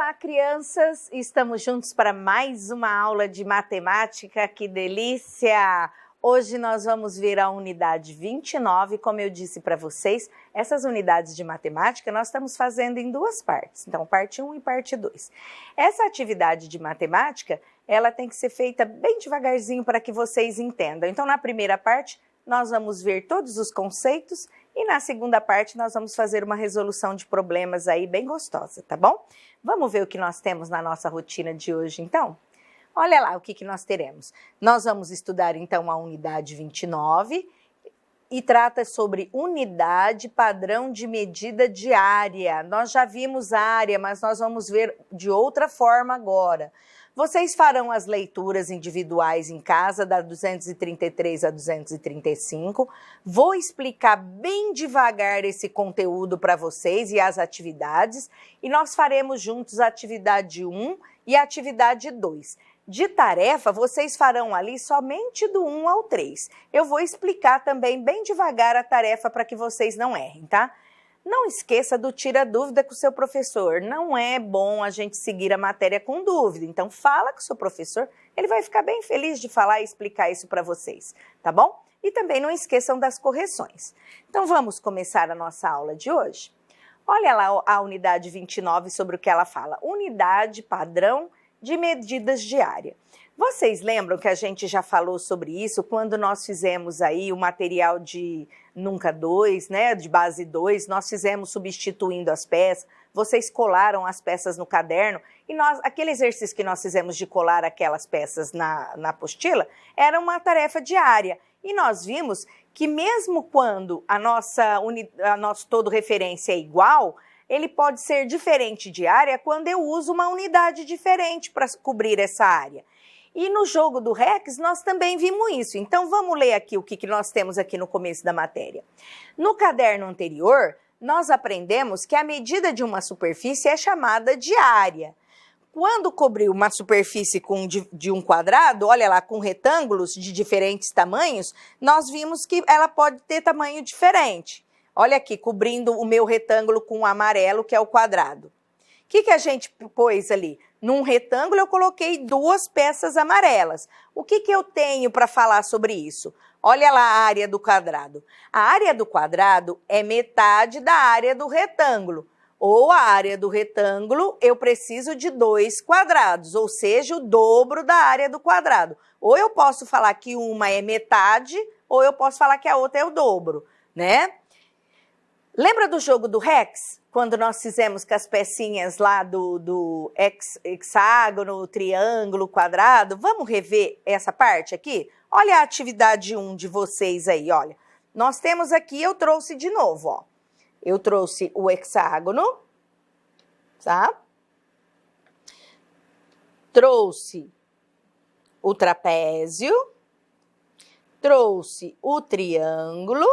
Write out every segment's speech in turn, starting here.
Olá, crianças! Estamos juntos para mais uma aula de matemática. Que delícia! Hoje nós vamos ver a unidade 29. Como eu disse para vocês, essas unidades de matemática nós estamos fazendo em duas partes. Então, parte 1 e parte 2. Essa atividade de matemática, ela tem que ser feita bem devagarzinho para que vocês entendam. Então, na primeira parte, nós vamos ver todos os conceitos e na segunda parte nós vamos fazer uma resolução de problemas aí bem gostosa, tá bom? Vamos ver o que nós temos na nossa rotina de hoje, então? Olha lá o que nós teremos. Nós vamos estudar, então, a unidade 29 e trata sobre unidade padrão de medida de área. Nós já vimos área, mas nós vamos ver de outra forma agora. Vocês farão as leituras individuais em casa, da 233 a 235. Vou explicar bem devagar esse conteúdo para vocês e as atividades. E nós faremos juntos a atividade 1 e a atividade 2. De tarefa, vocês farão ali somente do 1 ao 3. Eu vou explicar também bem devagar a tarefa para que vocês não errem, tá? Não esqueça do tira dúvida com o seu professor. Não é bom a gente seguir a matéria com dúvida. Então, fala com o seu professor, ele vai ficar bem feliz de falar e explicar isso para vocês, tá bom? E também não esqueçam das correções. Então, vamos começar a nossa aula de hoje? Olha lá a unidade 29 sobre o que ela fala. Unidade padrão de medidas de área. Vocês lembram que a gente já falou sobre isso quando nós fizemos aí o material de Nunca 2, né, de base 2, nós fizemos substituindo as peças, vocês colaram as peças no caderno e aquele exercício que nós fizemos de colar aquelas peças na apostila era uma tarefa diária. E nós vimos que mesmo quando a nosso todo referência é igual, ele pode ser diferente de área quando eu uso uma unidade diferente para cobrir essa área. E no jogo do REX nós também vimos isso. Então vamos ler aqui o que nós temos aqui no começo da matéria. No caderno anterior, nós aprendemos que a medida de uma superfície é chamada de área. Quando cobrir uma superfície de um quadrado, olha lá, com retângulos de diferentes tamanhos, nós vimos que ela pode ter tamanho diferente. Olha aqui, cobrindo o meu retângulo com o amarelo, que é o quadrado. O que a gente pôs ali? Num retângulo eu coloquei duas peças amarelas. O que eu tenho para falar sobre isso? Olha lá a área do quadrado. A área do quadrado é metade da área do retângulo. Ou a área do retângulo eu preciso de 2 quadrados, ou seja, o dobro da área do quadrado. Ou eu posso falar que uma é metade, ou eu posso falar que a outra é o dobro, né? Lembra do jogo do REX? Quando nós fizemos com as pecinhas lá do hexágono, triângulo, quadrado? Vamos rever essa parte aqui? Olha a atividade 1 de vocês aí, olha. Nós temos aqui, eu trouxe de novo, ó. Eu trouxe o hexágono, tá? Trouxe o trapézio, trouxe o triângulo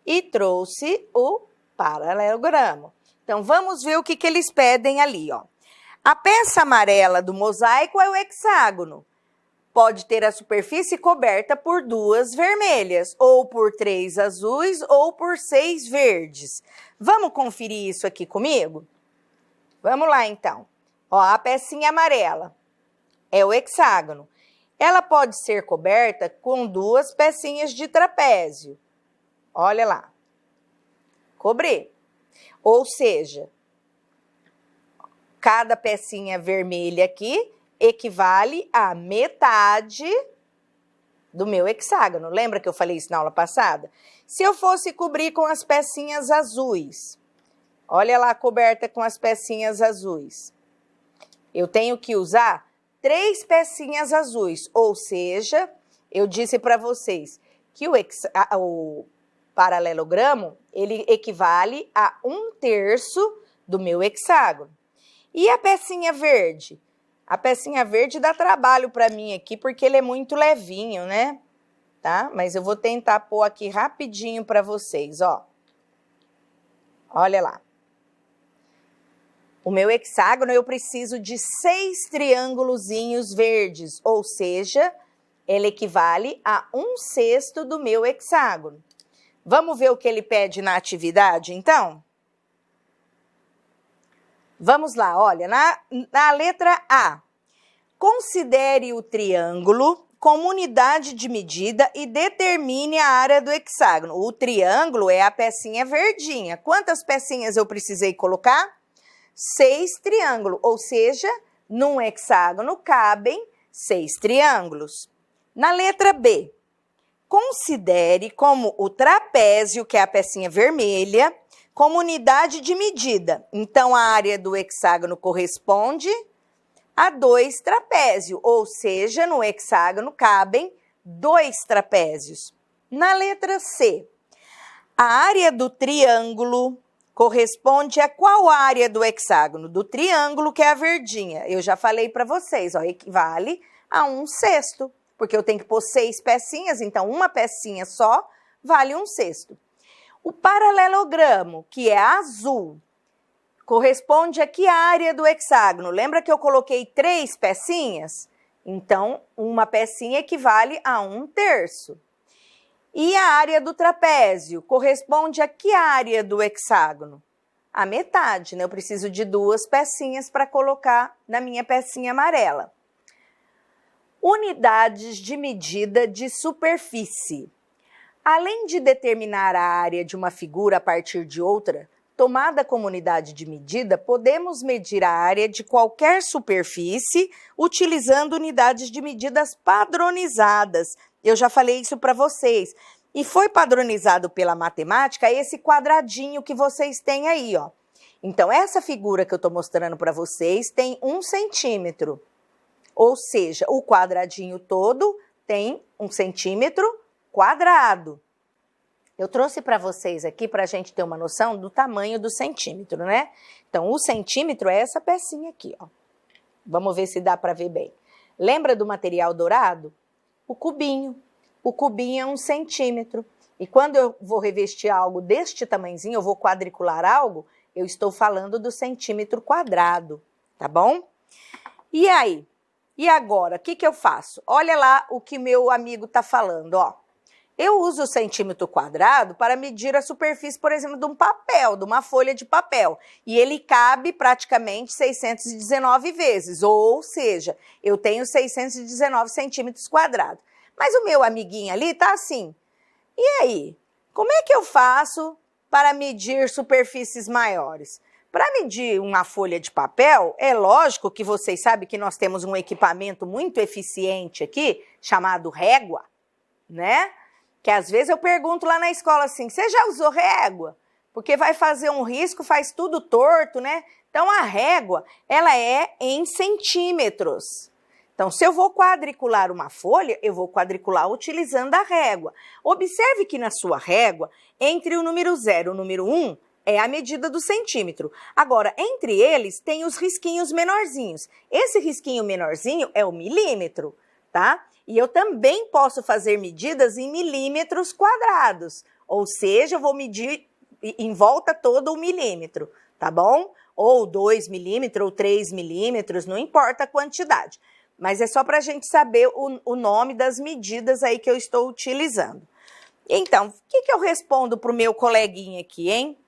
e trouxe o paralelogramo. Então, vamos ver o que eles pedem ali, ó. A peça amarela do mosaico é o hexágono. Pode ter a superfície coberta por 2 vermelhas, ou por 3 azuis, ou por 6 verdes. Vamos conferir isso aqui comigo? Vamos lá, então. Ó, a pecinha amarela é o hexágono. Ela pode ser coberta com 2 pecinhas de trapézio. Olha lá. Cobrir. Ou seja, cada pecinha vermelha aqui equivale a metade do meu hexágono. Lembra que eu falei isso na aula passada? Se eu fosse cobrir com as pecinhas azuis, olha lá, coberta com as pecinhas azuis. Eu tenho que usar 3 pecinhas azuis, ou seja, eu disse para vocês que o paralelogramo, ele equivale a 1/3 do meu hexágono. E a pecinha verde? A pecinha verde dá trabalho para mim aqui, porque ele é muito levinho, né? Tá? Mas eu vou tentar pôr aqui rapidinho para vocês, ó. Olha lá. O meu hexágono, eu preciso de 6 triângulozinhos verdes, ou seja, ele equivale a 1/6 do meu hexágono. Vamos ver o que ele pede na atividade, então? Vamos lá, olha, na letra A. Considere o triângulo como unidade de medida e determine a área do hexágono. O triângulo é a pecinha verdinha. Quantas pecinhas eu precisei colocar? 6 triângulos, ou seja, num hexágono cabem 6 triângulos. Na letra B, considere como o trapézio, que é a pecinha vermelha, como unidade de medida. Então, a área do hexágono corresponde a 2 trapézios, ou seja, no hexágono cabem 2 trapézios. Na letra C, a área do triângulo corresponde a qual área do hexágono? Do triângulo, que é a verdinha. Eu já falei para vocês, ó, equivale a 1/6, porque eu tenho que pôr 6 pecinhas, então uma pecinha só vale 1/6. O paralelogramo, que é azul, corresponde a que área do hexágono? Lembra que eu coloquei 3 pecinhas? Então, uma pecinha equivale a 1/3. E a área do trapézio corresponde a que área do hexágono? A metade, né? Eu preciso de 2 pecinhas para colocar na minha pecinha amarela. Unidades de medida de superfície. Além de determinar a área de uma figura a partir de outra, tomada como unidade de medida, podemos medir a área de qualquer superfície utilizando unidades de medidas padronizadas. Eu já falei isso para vocês. E foi padronizado pela matemática esse quadradinho que vocês têm aí, ó. Então, essa figura que eu estou mostrando para vocês tem 1 centímetro. Ou seja, o quadradinho todo tem 1 centímetro quadrado. Eu trouxe para vocês aqui para a gente ter uma noção do tamanho do centímetro, né? Então, o centímetro é essa pecinha aqui, ó. Vamos ver se dá para ver bem. Lembra do material dourado? O cubinho. O cubinho é 1 centímetro. E quando eu vou revestir algo deste tamanhozinho, eu vou quadricular algo, eu estou falando do centímetro quadrado, tá bom? E aí? E agora, o que eu faço? Olha lá o que meu amigo está falando, ó. Eu uso o centímetro quadrado para medir a superfície, por exemplo, de um papel, de uma folha de papel. E ele cabe praticamente 619 vezes, ou seja, eu tenho 619 centímetros quadrados. Mas o meu amiguinho ali tá assim. E aí? Como é que eu faço para medir superfícies maiores? Para medir uma folha de papel, é lógico que vocês sabem que nós temos um equipamento muito eficiente aqui, chamado régua, né? Que às vezes eu pergunto lá na escola assim, você já usou régua? Porque vai fazer um risco, faz tudo torto, né? Então, a régua, ela é em centímetros. Então, se eu vou quadricular uma folha, eu vou quadricular utilizando a régua. Observe que na sua régua, entre o número 0 e o número 1, é a medida do centímetro. Agora, entre eles, tem os risquinhos menorzinhos. Esse risquinho menorzinho é o milímetro, tá? E eu também posso fazer medidas em milímetros quadrados, ou seja, eu vou medir em volta todo o milímetro, tá bom? Ou 2 milímetros, ou 3 milímetros, não importa a quantidade. Mas é só para a gente saber o nome das medidas aí que eu estou utilizando. Então, o que eu respondo para o meu coleguinha aqui, hein?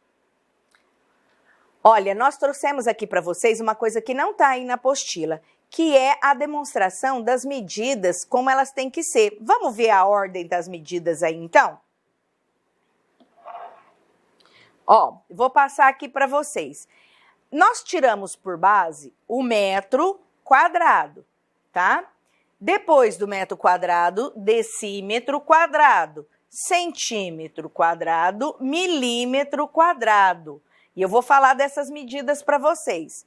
Olha, nós trouxemos aqui para vocês uma coisa que não está aí na apostila, que é a demonstração das medidas como elas têm que ser. Vamos ver a ordem das medidas aí, então? Ó, vou passar aqui para vocês. Nós tiramos por base o metro quadrado, tá? Depois do metro quadrado, decímetro quadrado, centímetro quadrado, milímetro quadrado. E eu vou falar dessas medidas para vocês.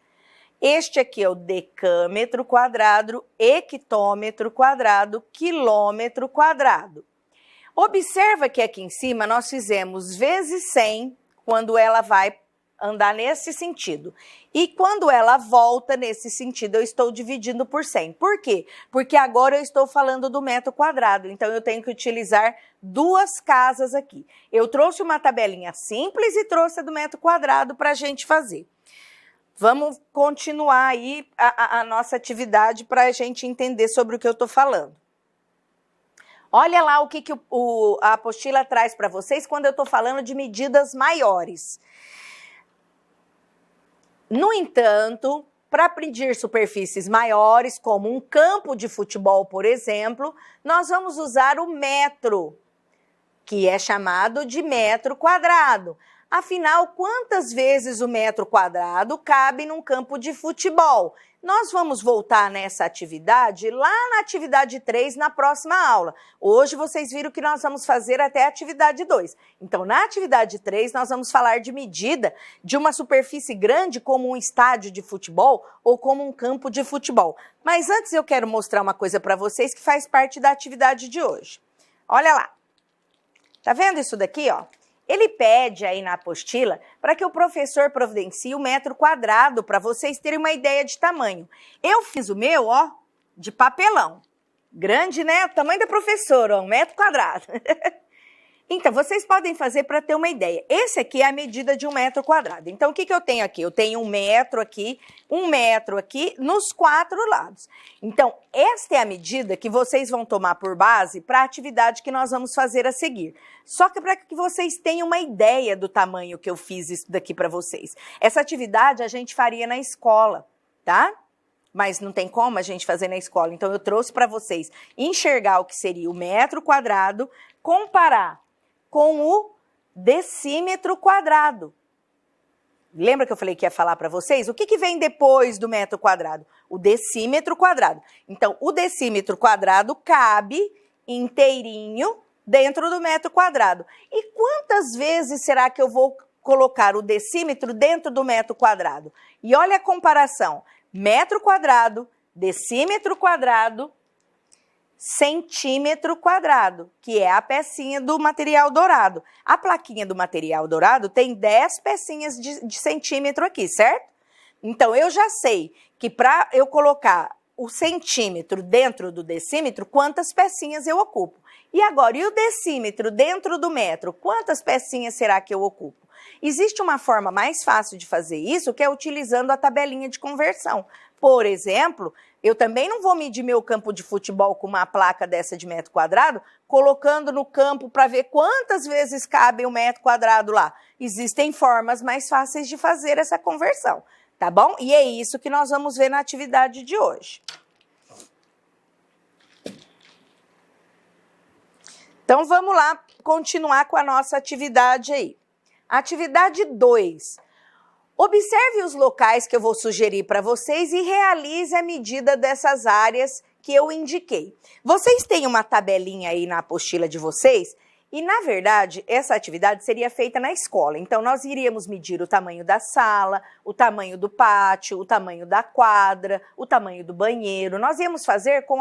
Este aqui é o decâmetro quadrado, hectômetro quadrado, quilômetro quadrado. Observa que aqui em cima nós fizemos vezes 100 quando ela vai andar nesse sentido. E quando ela volta nesse sentido, eu estou dividindo por 100. Por quê? Porque agora eu estou falando do metro quadrado, então eu tenho que utilizar 2 casas aqui. Eu trouxe uma tabelinha simples e trouxe a do metro quadrado para a gente fazer. Vamos continuar aí a nossa atividade para a gente entender sobre o que eu estou falando. Olha lá o que a apostila traz para vocês quando eu estou falando de medidas maiores. No entanto, para pedir superfícies maiores, como um campo de futebol, por exemplo, nós vamos usar o metro, que é chamado de metro quadrado. Afinal, quantas vezes o metro quadrado cabe num campo de futebol? Nós vamos voltar nessa atividade lá na atividade 3, na próxima aula. Hoje vocês viram que nós vamos fazer até a atividade 2. Então, na atividade 3, nós vamos falar de medida de uma superfície grande como um estádio de futebol ou como um campo de futebol. Mas antes eu quero mostrar uma coisa para vocês que faz parte da atividade de hoje. Olha lá. Tá vendo isso daqui, ó? Ele pede aí na apostila para que o professor providencie o metro quadrado para vocês terem uma ideia de tamanho. Eu fiz o meu, ó, de papelão. Grande, né? O tamanho da professora, ó, 1 metro quadrado. Então, vocês podem fazer para ter uma ideia. Esse aqui é a medida de 1 metro quadrado. Então, o que eu tenho aqui? Eu tenho 1 metro aqui, nos 4 lados. Então, esta é a medida que vocês vão tomar por base para a atividade que nós vamos fazer a seguir. Só que para que vocês tenham uma ideia do tamanho que eu fiz isso daqui para vocês. Essa atividade a gente faria na escola, tá? Mas não tem como a gente fazer na escola. Então, eu trouxe para vocês enxergar o que seria o metro quadrado, comparar com o decímetro quadrado. Lembra que eu falei que ia falar para vocês? O que vem depois do metro quadrado? O decímetro quadrado. Então, o decímetro quadrado cabe inteirinho dentro do metro quadrado. E quantas vezes será que eu vou colocar o decímetro dentro do metro quadrado? E olha a comparação. Metro quadrado, decímetro quadrado, centímetro quadrado, que é a pecinha do material dourado. A plaquinha do material dourado tem 10 pecinhas de centímetro aqui, certo? Então, eu já sei que para eu colocar o centímetro dentro do decímetro, quantas pecinhas eu ocupo. E agora, e o decímetro dentro do metro, quantas pecinhas será que eu ocupo? Existe uma forma mais fácil de fazer isso, que é utilizando a tabelinha de conversão. Por exemplo, eu também não vou medir meu campo de futebol com uma placa dessa de metro quadrado, colocando no campo para ver quantas vezes cabe um metro quadrado lá. Existem formas mais fáceis de fazer essa conversão, tá bom? E é isso que nós vamos ver na atividade de hoje. Então, vamos lá continuar com a nossa atividade aí. Atividade 2. Observe os locais que eu vou sugerir para vocês e realize a medida dessas áreas que eu indiquei. Vocês têm uma tabelinha aí na apostila de vocês e, na verdade, essa atividade seria feita na escola. Então, nós iríamos medir o tamanho da sala, o tamanho do pátio, o tamanho da quadra, o tamanho do banheiro. Nós íamos fazer com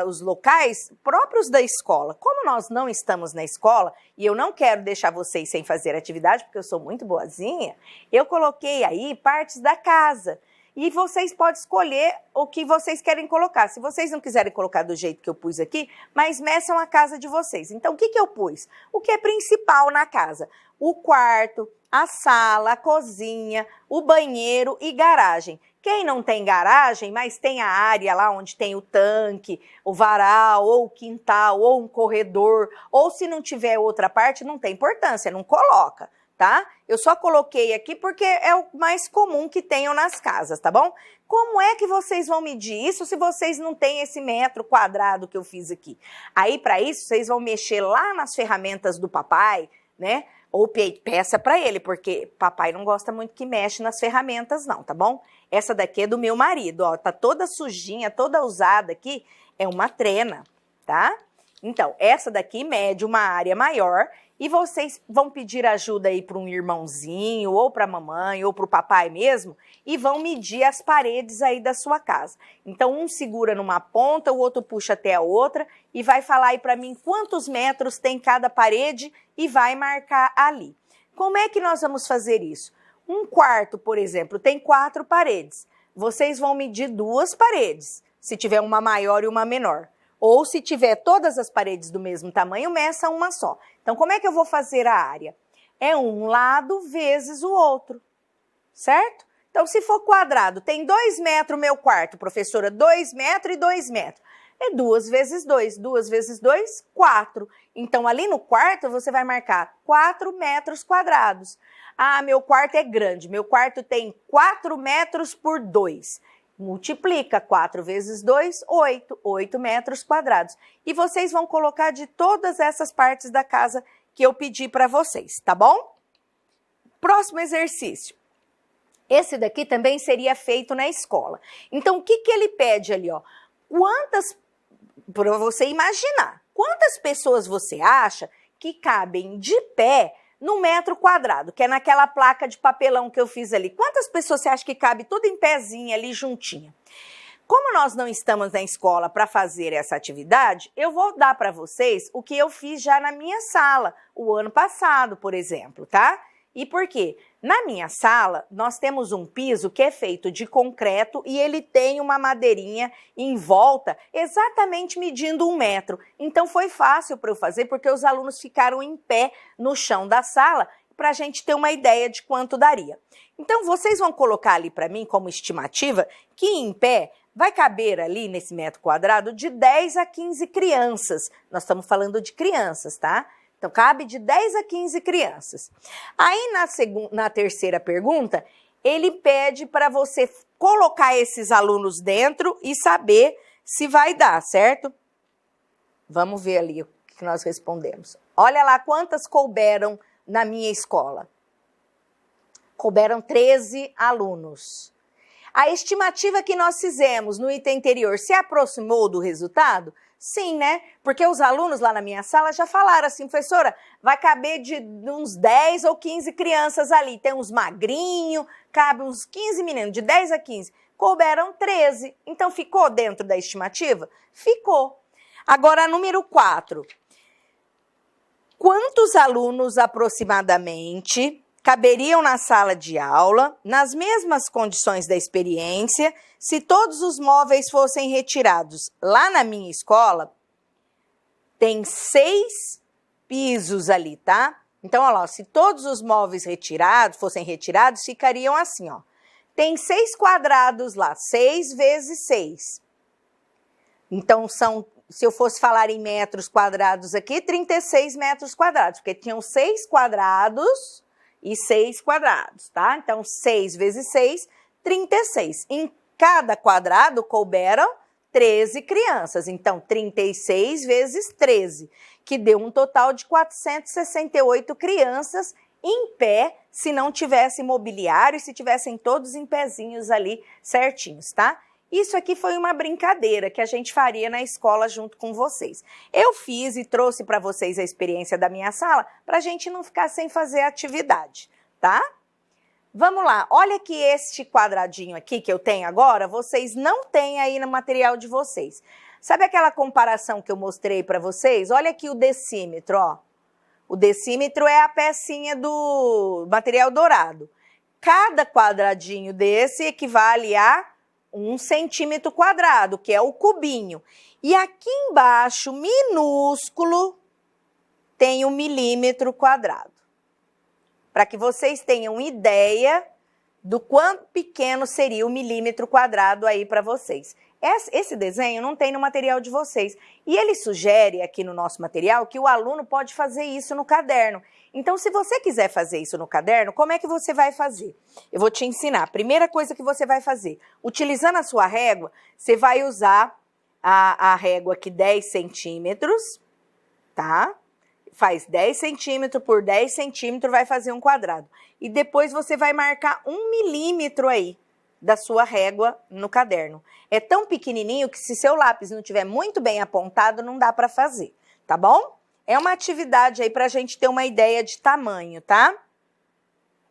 os locais próprios da escola. Como nós não estamos na escola e eu não quero deixar vocês sem fazer atividade, porque eu sou muito boazinha, eu coloquei aí partes da casa. E vocês podem escolher o que vocês querem colocar. Se vocês não quiserem colocar do jeito que eu pus aqui, mas meçam a casa de vocês. Então, o que eu pus? O que é principal na casa? O quarto, a sala, a cozinha, o banheiro e garagem. Quem não tem garagem, mas tem a área lá onde tem o tanque, o varal, ou o quintal, ou um corredor, ou se não tiver outra parte, não tem importância, não coloca, tá? Eu só coloquei aqui porque é o mais comum que tenham nas casas, tá bom? Como é que vocês vão medir isso se vocês não têm esse metro quadrado que eu fiz aqui? Aí, para isso, vocês vão mexer lá nas ferramentas do papai, né? Ou peça para ele, porque papai não gosta muito que mexe nas ferramentas não, tá bom? Essa daqui é do meu marido, ó, tá toda sujinha, toda usada aqui, é uma trena, tá? Então, essa daqui mede uma área maior e vocês vão pedir ajuda aí para um irmãozinho, ou para a mamãe, ou para o papai mesmo, e vão medir as paredes aí da sua casa. Então, um segura numa ponta, o outro puxa até a outra e vai falar aí para mim quantos metros tem cada parede e vai marcar ali. Como é que nós vamos fazer isso? Um quarto, por exemplo, tem 4 paredes. Vocês vão medir 2 paredes, se tiver uma maior e uma menor. Ou se tiver todas as paredes do mesmo tamanho, meça uma só. Então, como é que eu vou fazer a área? É um lado vezes o outro, certo? Então, se for quadrado, tem 2 metros meu quarto, professora, 2 metros e 2 metros. É 2 vezes 2. 2 vezes 2, 4. Então, ali no quarto, você vai marcar 4 metros quadrados. Ah, meu quarto é grande. Meu quarto tem 4 metros por 2. Multiplica 4 vezes 2, 8. 8 metros quadrados. E vocês vão colocar de todas essas partes da casa que eu pedi para vocês, tá bom? Próximo exercício. Esse daqui também seria feito na escola. Então, o que que ele pede ali, ó? Para você imaginar, quantas pessoas você acha que cabem de pé no metro quadrado, que é naquela placa de papelão que eu fiz ali? Quantas pessoas você acha que cabe tudo em pezinho ali juntinha? Como nós não estamos na escola para fazer essa atividade, eu vou dar para vocês o que eu fiz já na minha sala, o ano passado, por exemplo, tá? E por quê? Na minha sala, nós temos um piso que é feito de concreto e ele tem uma madeirinha em volta, exatamente medindo 1 metro. Então, foi fácil para eu fazer, porque os alunos ficaram em pé no chão da sala, para a gente ter uma ideia de quanto daria. Então, vocês vão colocar ali para mim, como estimativa, que em pé vai caber ali, nesse metro quadrado, de 10 a 15 crianças. Nós estamos falando de crianças, tá? Então, cabe de 10 a 15 crianças. Aí, na terceira pergunta, ele pede para você colocar esses alunos dentro e saber se vai dar, certo? Vamos ver ali o que nós respondemos. Olha lá quantas couberam na minha escola. Couberam 13 alunos. A estimativa que nós fizemos no item anterior se aproximou do resultado? Sim, né? Porque os alunos lá na minha sala já falaram assim, professora, vai caber de uns 10 ou 15 crianças ali. Tem uns magrinhos, cabe uns 15 meninos, de 10 a 15. Couberam 13. Então, ficou dentro da estimativa? Ficou. Agora, número 4. Quantos alunos aproximadamente caberiam na sala de aula, nas mesmas condições da experiência, se todos os móveis fossem retirados? Lá na minha escola, tem 6 pisos ali, tá? Então, olha lá, se todos os móveis fossem retirados, ficariam assim, ó. Tem 6 quadrados lá, 6 vezes 6. Então, se eu fosse falar em metros quadrados aqui, 36 metros quadrados, porque tinham 6 quadrados e 6 quadrados, tá? Então, 6 vezes 6, 36. Em cada quadrado couberam 13 crianças. Então, 36 vezes 13, que deu um total de 468 crianças em pé, se não tivesse mobiliário e se tivessem todos em pezinhos ali certinhos, tá? Isso aqui foi uma brincadeira que a gente faria na escola junto com vocês. Eu fiz e trouxe para vocês a experiência da minha sala para a gente não ficar sem fazer atividade, tá? Vamos lá, olha que este quadradinho aqui que eu tenho agora, vocês não têm aí no material de vocês. Sabe aquela comparação que eu mostrei para vocês? Olha aqui o decímetro, ó. O decímetro é a pecinha do material dourado. Cada quadradinho desse equivale a 1 centímetro quadrado, que é o cubinho. E aqui embaixo, minúsculo, tem o milímetro quadrado. Para que vocês tenham ideia do quão pequeno seria o milímetro quadrado aí para vocês. Esse desenho não tem no material de vocês. E ele sugere aqui no nosso material que o aluno pode fazer isso no caderno. Então, se você quiser fazer isso no caderno, como é que você vai fazer? Eu vou te ensinar. Primeira coisa que você vai fazer, utilizando a sua régua, você vai usar a régua aqui 10 centímetros, tá? Faz 10 centímetros por 10 centímetros, vai fazer um quadrado. E depois você vai marcar 1 milímetro aí da sua régua no caderno. É tão pequenininho que se seu lápis não estiver muito bem apontado, não dá para fazer, tá bom? É uma atividade aí para a gente ter uma ideia de tamanho, tá?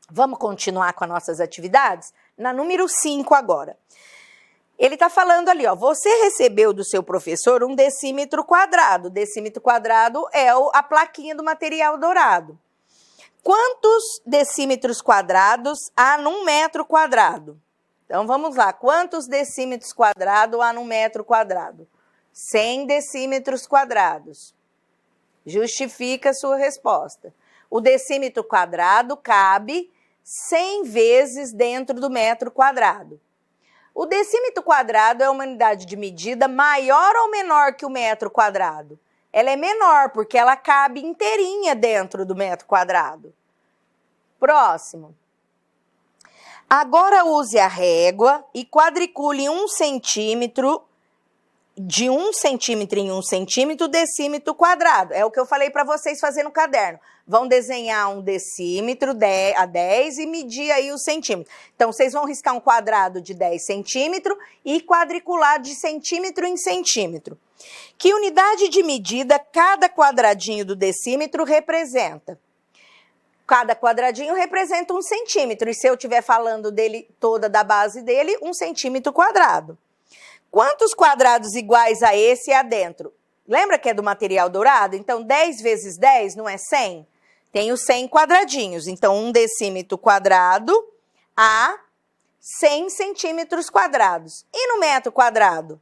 Vamos continuar com as nossas atividades? Na número 5 agora. Ele está falando ali, ó, você recebeu do seu professor um decímetro quadrado. Decímetro quadrado é a plaquinha do material dourado. Quantos decímetros quadrados há num metro quadrado? Então, vamos lá. Quantos decímetros quadrados há num metro quadrado? 100 decímetros quadrados. Justifica a sua resposta. O decímetro quadrado cabe 100 vezes dentro do metro quadrado. O decímetro quadrado é uma unidade de medida maior ou menor que o metro quadrado? Ela é menor, porque ela cabe inteirinha dentro do metro quadrado. Próximo. Agora use a régua e quadricule 1 centímetro, de 1 centímetro em 1 centímetro, decímetro quadrado. É o que eu falei para vocês fazer no caderno. Vão desenhar um decímetro a 10 e medir aí o centímetro. Então, vocês vão riscar um quadrado de 10 centímetros e quadricular de centímetro em centímetro. Que unidade de medida cada quadradinho do decímetro representa? Cada quadradinho representa 1 centímetro. E se eu estiver falando dele toda da base dele, 1 centímetro quadrado. Quantos quadrados iguais a esse há dentro? Lembra que é do material dourado? Então, 10 vezes 10 não é 100? Tem os 100 quadradinhos. Então, 1 decímetro quadrado a 100 centímetros quadrados. E no metro quadrado?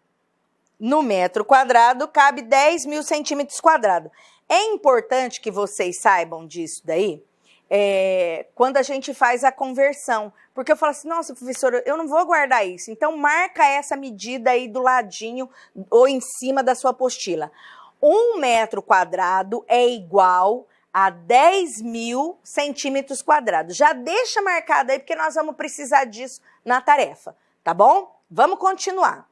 No metro quadrado cabe 10 mil centímetros quadrados. É importante que vocês saibam disso daí, quando a gente faz a conversão. Porque eu falo assim, nossa, professora, eu não vou guardar isso. Então, marca essa medida aí do ladinho ou em cima da sua apostila. 1 metro quadrado é igual a 10 mil centímetros quadrados. Já deixa marcado aí, porque nós vamos precisar disso na tarefa, tá bom? Vamos continuar.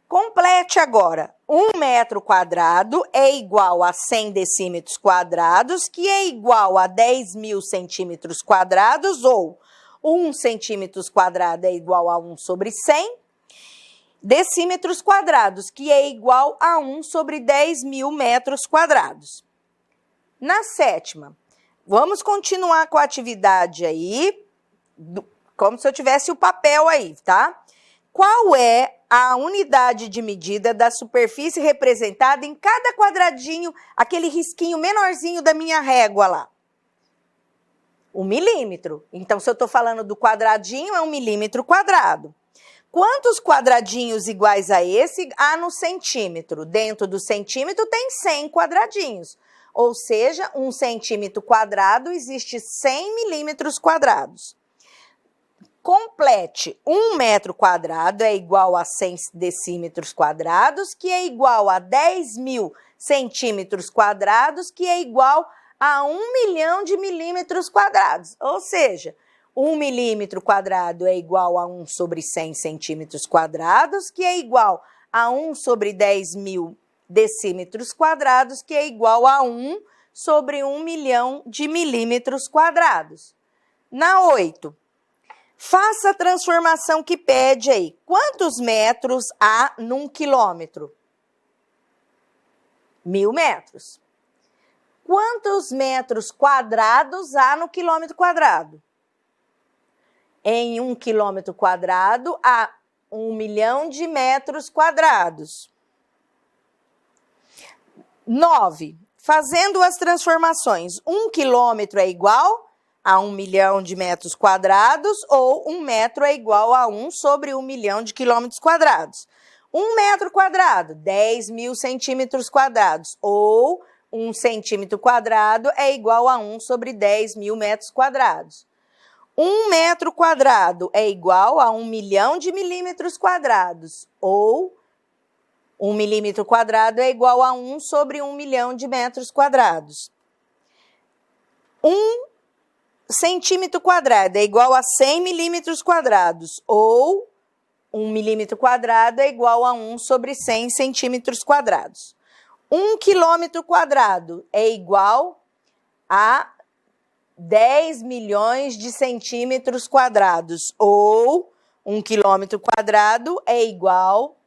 Complete agora. 1 metro quadrado é igual a 100 decímetros quadrados, que é igual a 10 mil centímetros quadrados, ou 1 centímetros quadrado é igual a 1 sobre 100 decímetros quadrados, que é igual a 1 sobre 10 mil metros quadrados. Na sétima, vamos continuar com a atividade aí, como se eu tivesse o papel aí, tá? Qual é a unidade de medida da superfície representada em cada quadradinho, aquele risquinho menorzinho da minha régua lá? 1 milímetro. Então, se eu estou falando do quadradinho, é 1 milímetro quadrado. Quantos quadradinhos iguais a esse há no centímetro? Dentro do centímetro tem 100 quadradinhos. Ou seja, 1 centímetro quadrado existe 100 milímetros quadrados. Complete. 1 metro quadrado é igual a 100 decímetros quadrados, que é igual a 10 mil centímetros quadrados, que é igual a 1 milhão de milímetros quadrados. Ou seja, 1 milímetro quadrado é igual a 1 sobre 100 centímetros quadrados, que é igual a 1 sobre 10 mil decímetros quadrados, que é igual a 1 sobre 1 milhão de milímetros quadrados. Na 8, faça a transformação que pede aí. Quantos metros há num quilômetro? 1000 metros. Quantos metros quadrados há no quilômetro quadrado? Em 1 quilômetro quadrado há 1 milhão de metros quadrados. 9. Fazendo as transformações, 1 quilômetro é igual a 1 milhão de metros quadrados, ou 1 metro é igual a 1 sobre 1 milhão de quilômetros quadrados. 1 metro quadrado, 10 mil centímetros quadrados, ou 1 centímetro quadrado é igual a 1 sobre 10 mil metros quadrados. 1 metro quadrado é igual a 1 milhão de milímetros quadrados, ou 1 milímetro quadrado é igual a 1 sobre 1 milhão de metros quadrados. 1 centímetro quadrado é igual a 100 milímetros quadrados, ou 1 milímetro quadrado é igual a 1 sobre 100 centímetros quadrados. 1 quilômetro quadrado é igual a 10 milhões de centímetros quadrados, ou 1 quilômetro quadrado é igual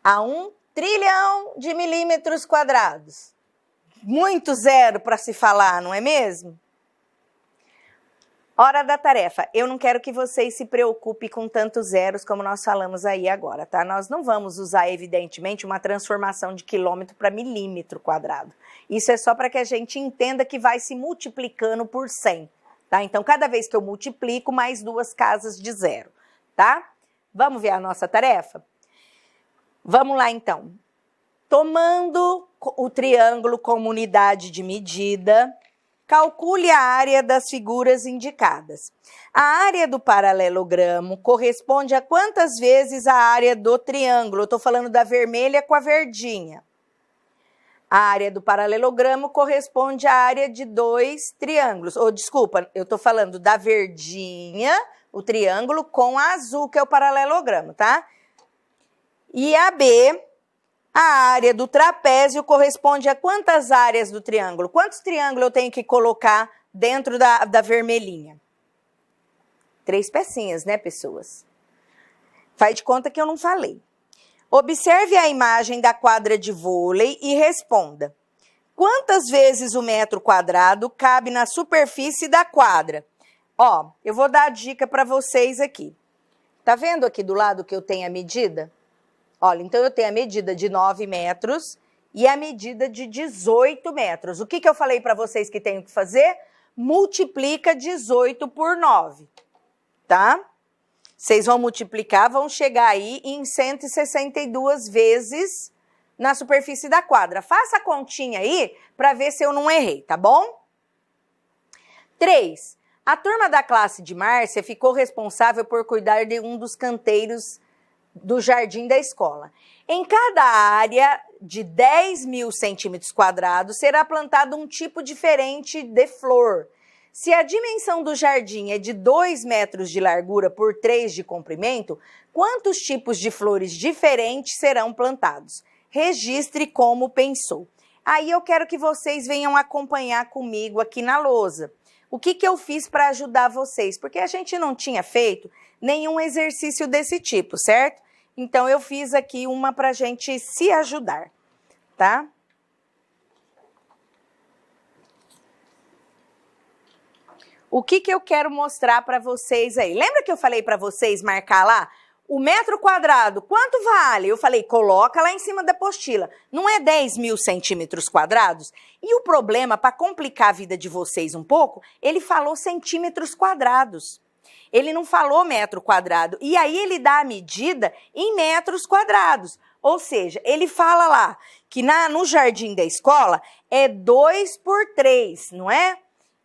a 1 trilhão de milímetros quadrados. Muito zero para se falar, não é mesmo? Hora da tarefa. Eu não quero que vocês se preocupem com tantos zeros como nós falamos aí agora, tá? Nós não vamos usar, evidentemente, uma transformação de quilômetro para milímetro quadrado. Isso é só para que a gente entenda que vai se multiplicando por 100, tá? Então, cada vez que eu multiplico, mais 2 casas de zero, tá? Vamos ver a nossa tarefa? Vamos lá, então. Tomando o triângulo como unidade de medida, Calcule a área das figuras indicadas. A área do paralelogramo corresponde a quantas vezes a área do triângulo? Eu estou falando da vermelha com a verdinha. A área do paralelogramo corresponde à área de 2 triângulos. Ou, desculpa, eu estou falando da verdinha, o triângulo, com a azul, que é o paralelogramo, tá? E a B, a área do trapézio, corresponde a quantas áreas do triângulo? Quantos triângulos eu tenho que colocar dentro da vermelhinha? 3 pecinhas, né, pessoas? Faz de conta que eu não falei. Observe a imagem da quadra de vôlei e responda. Quantas vezes o metro quadrado cabe na superfície da quadra? Ó, eu vou dar a dica para vocês aqui. Tá vendo aqui do lado que eu tenho a medida? Olha, então eu tenho a medida de 9 metros e a medida de 18 metros. O que eu falei para vocês que tenho que fazer? Multiplica 18 por 9, tá? Vocês vão multiplicar, vão chegar aí em 162 vezes na superfície da quadra. Faça a continha aí para ver se eu não errei, tá bom? 3. A turma da classe de Márcia ficou responsável por cuidar de um dos canteiros do jardim da escola. Em cada área de 10.000 centímetros quadrados será plantado um tipo diferente de flor. Se a dimensão do jardim é de 2 metros de largura por 3 de comprimento, quantos tipos de flores diferentes serão plantados? Registre como pensou. Aí eu quero que vocês venham acompanhar comigo aqui na lousa. O que eu fiz para ajudar vocês? Porque a gente não tinha feito nenhum exercício desse tipo, certo? Então, eu fiz aqui uma para a gente se ajudar, tá? O que eu quero mostrar para vocês aí? Lembra que eu falei para vocês marcar lá? O metro quadrado, quanto vale? Eu falei, coloca lá em cima da apostila. Não é 10.000 centímetros quadrados? E o problema, para complicar a vida de vocês um pouco, ele falou centímetros quadrados. Ele não falou metro quadrado. E aí ele dá a medida em metros quadrados. Ou seja, ele fala lá que no jardim da escola é 2 por 3, não é?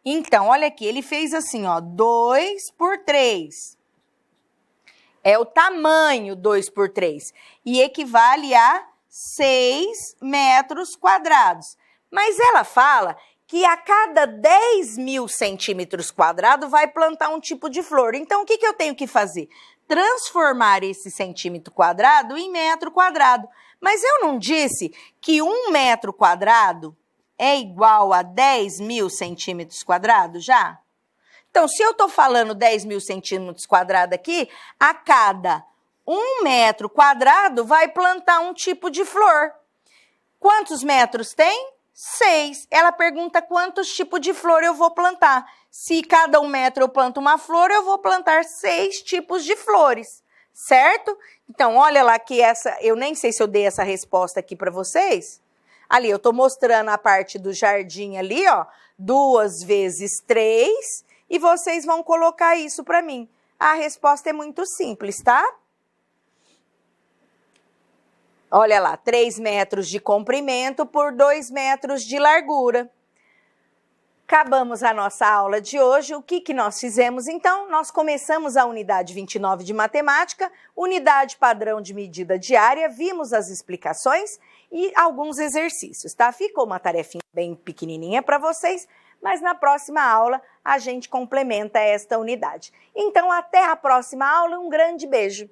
Então, olha aqui, ele fez assim, ó, 2 por 3. É o tamanho 2 por 3. E equivale a 6 metros quadrados. Mas ela fala que a cada 10.000 centímetros quadrados vai plantar um tipo de flor. Então, o que eu tenho que fazer? Transformar esse centímetro quadrado em metro quadrado. Mas eu não disse que 1 metro quadrado é igual a 10.000 centímetros quadrados já? Então, se eu estou falando 10.000 centímetros quadrados aqui, a cada 1 metro quadrado vai plantar um tipo de flor. Quantos metros tem? 6. Ela pergunta quantos tipos de flor eu vou plantar. Se cada 1 metro eu planto uma flor, eu vou plantar 6 tipos de flores, certo? Então, olha lá que eu nem sei se eu dei essa resposta aqui para vocês. Ali, eu estou mostrando a parte do jardim ali, ó, 2 vezes 3, e vocês vão colocar isso para mim. A resposta é muito simples, tá? Olha lá, 3 metros de comprimento por 2 metros de largura. Acabamos a nossa aula de hoje. O que nós fizemos, então? Nós começamos a unidade 29 de matemática, unidade padrão de medida diária, vimos as explicações e alguns exercícios, tá? Ficou uma tarefinha bem pequenininha para vocês, mas na próxima aula a gente complementa esta unidade. Então, até a próxima aula, um grande beijo!